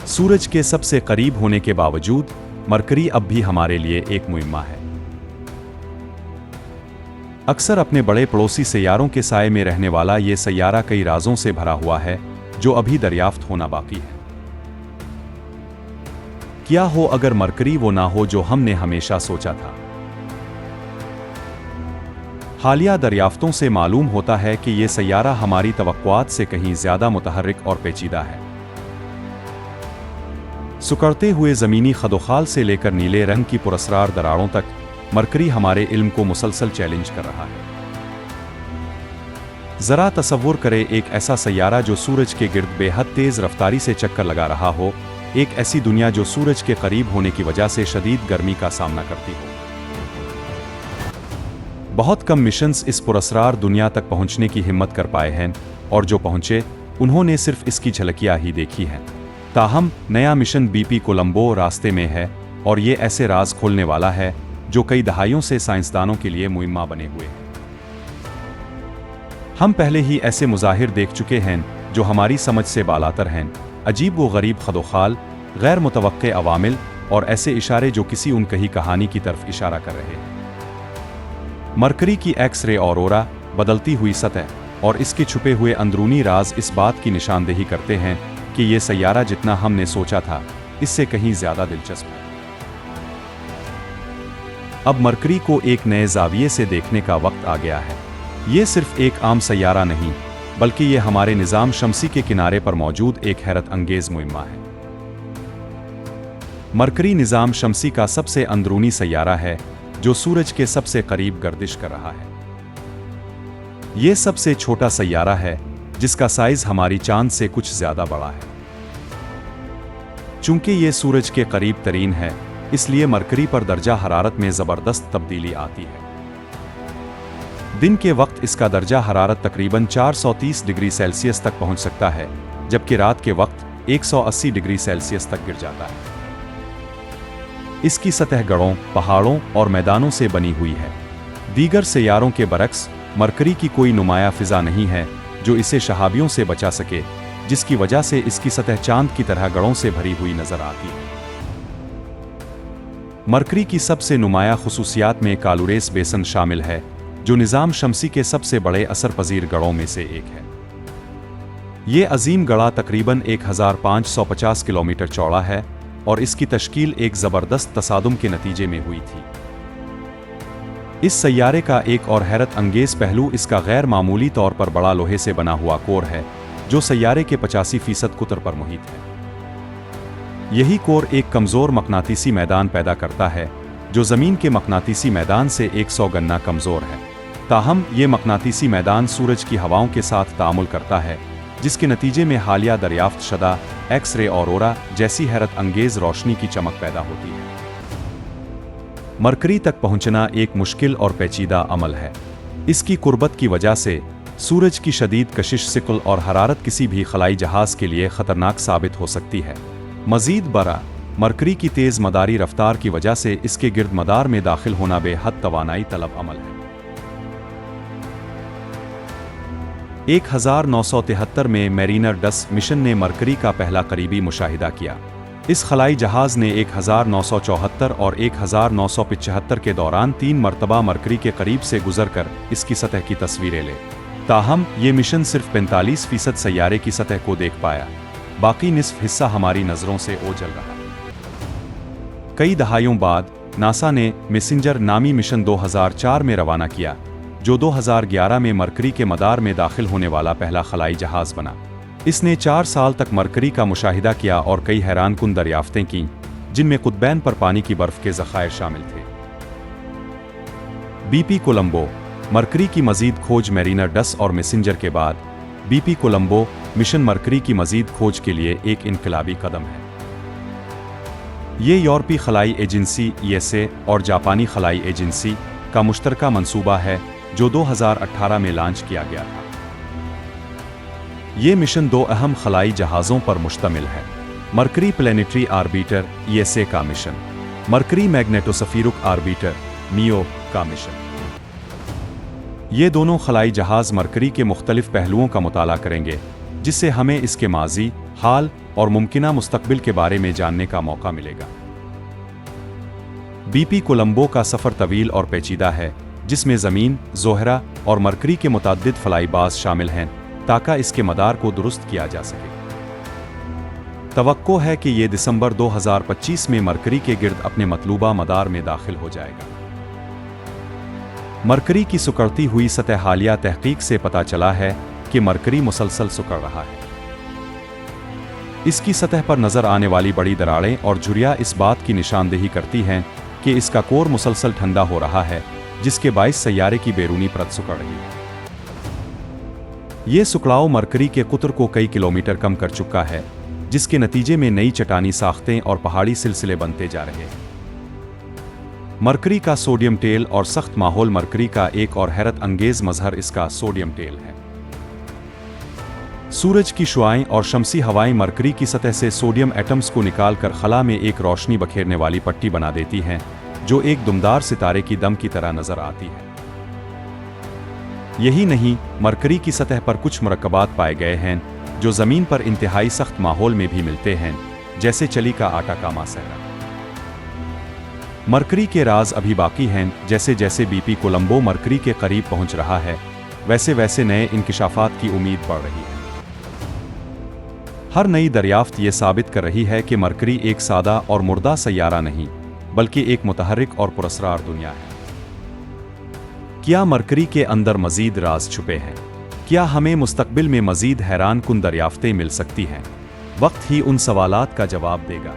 सूरज के सबसे करीब होने के बावजूद मरकरी अब भी हमारे लिए एक मुइम्मा है। अक्सर अपने बड़े पड़ोसी सैयारों के साए में रहने वाला ये सैयारा कई राजों से भरा हुआ है जो अभी दरियाफ्त होना बाकी है। क्या हो अगर मरकरी वो ना हो जो हमने हमेशा सोचा था। हालिया दरियाफ्तों से मालूम होता है कि यह सैयारा हमारी तवक्कुआत से कहीं ज्यादा मुतहर्रिक और पेचीदा है। सुकड़ते हुए जमीनी खदोखाल से लेकर नीले रंग की पुरस्रार दरारों तक मरकरी हमारे इल्म को मुसलसल चैलेंज कर रहा है। जरा तसव्वुर करें एक ऐसा सैयारा जो सूरज के गिर्द बेहद तेज रफ्तारी से चक्कर लगा रहा हो, एक ऐसी दुनिया जो सूरज के करीब होने की वजह से शदीद गर्मी का सामना करती हो। बहुत कम मिशंस इस पुरस्रार दुनिया तक पहुंचने की हिम्मत कर पाए हैं, और जो पहुंचे उन्होंने सिर्फ इसकी झलकियां ही देखी हैं। ताहम नया मिशन बीपी कोलंबो रास्ते में है, और ये ऐसे राज खोलने वाला है जो कई दहाइयों से साइंसदानों के लिए मुइम्मा बने हुए हैं। हम पहले ही ऐसे मुजाहिर देख चुके हैं जो हमारी समझ से बालातर हैं, अजीब व गरीब खदोखाल, गैर मुतवक्के अवामिल और ऐसे इशारे जो किसी उनकही कहानी की तरफ इशारा कर रहे हैं। मरकरी की एक्स रे ऑरोरा, बदलती हुई सतह और इसके छुपे हुए अंदरूनी राज इस बात की निशानदेही करते हैं कि ये सैयारा जितना हमने सोचा था इससे कहीं ज्यादा दिलचस्प है। अब मरकरी को एक नए जाविये से देखने का वक्त आ गया है। ये सिर्फ एक आम सैयारा नहीं, बल्कि ये हमारे निज़ाम शमसी के किनारे पर मौजूद एक हैरत अंगेज मुइम्मा है। मरकरी निज़ाम शमसी का सबसे अंदरूनी सैयारा है जो सूरज के सबसे करीब गर्दिश कर रहा है। ये सबसे छोटा सैयारा है जिसका साइज हमारी चांद से कुछ ज्यादा बड़ा है। चूंकि ये सूरज के करीब तरीन है, इसलिए मरकरी पर दर्जा हरारत में जबरदस्त तब्दीली आती है। दिन के वक्त इसका दर्जा हरारत तकरीबन 430 डिग्री सेल्सियस तक पहुंच सकता है, जबकि रात के वक्त 180 डिग्री सेल्सियस तक गिर जाता है। इसकी सतह गढ़ों, पहाड़ों और मैदानों से बनी हुई है। दीगर सैयारों के बरक्स मरकरी की कोई नुमाया फिजा नहीं है जो इसे शहाबियों से बचा सके, जिसकी वजह से इसकी सतह चांद की तरह गढ़ों से भरी हुई नजर आती है। मरकरी की सबसे नुमाया खुसूसियात में कालुरेस बेसन शामिल है, जो निज़ाम शमसी के सबसे बड़े असर पजीर गढ़ों में से एक है। ये अजीम गढ़ा तकरीबन 1550 किलोमीटर चौड़ा है और इसकी तश्कील एक ज़बरदस्त तसादुम के नतीजे में हुई थी। इस सैयारे का एक और हैरत अंगेज पहलू इसका गैर मामूली तौर पर बड़ा लोहे से बना हुआ कोर है, जो सैयारे के 85% कुतर पर मुहित है। यही कोर एक कमज़ोर मकनातीसी मैदान पैदा करता है, जो ज़मीन के मकनातीसी मैदान से 100 गना कमज़ोर है। ताहम ये मकनातीसी मैदान सूरज की हवाओं के साथ तामुल करता है, जिसके नतीजे में हालिया दरियाफ्त शदा एक्स रे ऑरोरा जैसी हैरत अंगेज रोशनी की चमक पैदा होती है। मरकरी तक पहुंचना एक मुश्किल और पेचीदा अमल है। इसकी कुर्बत की वजह से सूरज की शदीद कशिश, सिकुल और हरारत किसी भी खलाई जहाज के लिए खतरनाक साबित हो सकती है। मजीद बरा, मरकरी की तेज़ मदारी रफ्तार की वजह से इसके गिर्द मदार में दाखिल होना बेहद तवानाई तलब अमल है। 1973 में मैरीनर 10 मिशन ने मरकरी का पहला करीबी मुशाहिदा किया। इस खलाई जहाज ने 1974 और 1975 के दौरान 3 मरतबा मरकरी के करीब से गुजरकर इसकी सतह की तस्वीरें ले। ताहम ये मिशन सिर्फ 45% सैयारे की सतह को देख पाया, बाकी निस्फ हिस्सा हमारी नज़रों से ओझल रहा। कई दहाइयों बाद नासा ने मैसेंजर नामी मिशन 2004 में रवाना किया, जो 2011 में मरकरी के मदार में दाखिल होने वाला पहला खलाई जहाज बना। इसने 4 साल तक मरकरी का मुशाहिदा किया और कई हैरानकुन दरियाफ्तें की, जिनमें कुतबैन पर पानी की बर्फ के ज़खायर शामिल थे। बीपी कोलंबो मरकरी की मजीद खोज मैरीनर 10 और मैसेंजर के बाद बीपी कोलंबो मिशन मरकरी की मजीद खोज के लिए एक इनकलाबी कदम है। ये यूरोपीय खलाई एजेंसी ESA और जापानी खलाई एजेंसी का मुश्तरका मंसूबा है, जो 2018 में लॉन्च किया गया था। ये मिशन 2 अहम खलाई जहाज़ों पर मुश्तमिल है। मरकरी प्लैनेटरी आर्बिटर ESA का मिशन, मरकरी मैग्नेटोस्फीरिक आर्बिटर MIO का मिशन। ये दोनों खलाई जहाज़ मरकरी के मुख्तलिफ पहलुओं का मुताला करेंगे, जिससे हमें इसके माजी, हाल और मुमकिना मुस्तकबिल के बारे में जानने का मौका मिलेगा। बीपी कोलंबो का सफ़र तवील और पेचीदा है, जिसमें ज़मीन, ज़ोहरा और मरकरी के मुतअद्दिद फ्लाईबाज शामिल हैं ताकि इसके मदार को दुरुस्त किया जा सके। तवक्को है कि ये दिसंबर 2025 में मरकरी के गिर्द अपने मतलूबा मदार में दाखिल हो जाएगा। मरकरी की सुकड़ती हुई सतह हालिया तहकीक से पता चला है कि मरकरी मुसलसल सुकड़ रहा है। इसकी सतह पर नजर आने वाली बड़ी दरारें और झुर्रियां इस बात की निशानदेही करती हैं कि इसका कोर मुसलसल ठंडा हो रहा है, जिसके बाइस सैयारे की बैरूनी परत सुकड़ रही है। ये सुकड़ाव मरकरी के कुतर को कई किलोमीटर कम कर चुका है, जिसके नतीजे में नई चट्टानी साख्तें और पहाड़ी सिलसिले बनते जा रहे हैं। मरकरी का सोडियम टेल और सख्त माहौल मरकरी का एक और हैरत अंगेज मजहर इसका सोडियम टेल है। सूरज की शुआएं और शमसी हवाएं मरकरी की सतह से सोडियम एटम्स को निकालकर खला में एक रोशनी बखेरने वाली पट्टी बना देती हैं, जो एक दुमदार सितारे की दम की तरह नजर आती है। यही नहीं, मरकरी की सतह पर कुछ मरकबात पाए गए हैं जो जमीन पर इंतहाई सख्त माहौल में भी मिलते हैं, जैसे चली का आटा का मासहरा। मरकरी के राज अभी बाकी हैं। जैसे जैसे बीपी कोलंबो मरकरी के करीब पहुंच रहा है, वैसे वैसे नए इंकिशाफात की उम्मीद बढ़ रही है। हर नई दरियाफ्त ये साबित कर रही है कि मरकरी एक सादा और मुर्दा सैयारा नहीं, बल्कि एक मुतहर्रिक और पुरस्रार दुनिया है। क्या मरकरी के अंदर मजीद राज छुपे हैं? क्या हमें मुस्तकबिल में मजीद हैरान कुन दरियाफ्तें मिल सकती हैं? वक्त ही उन सवालात का जवाब देगा।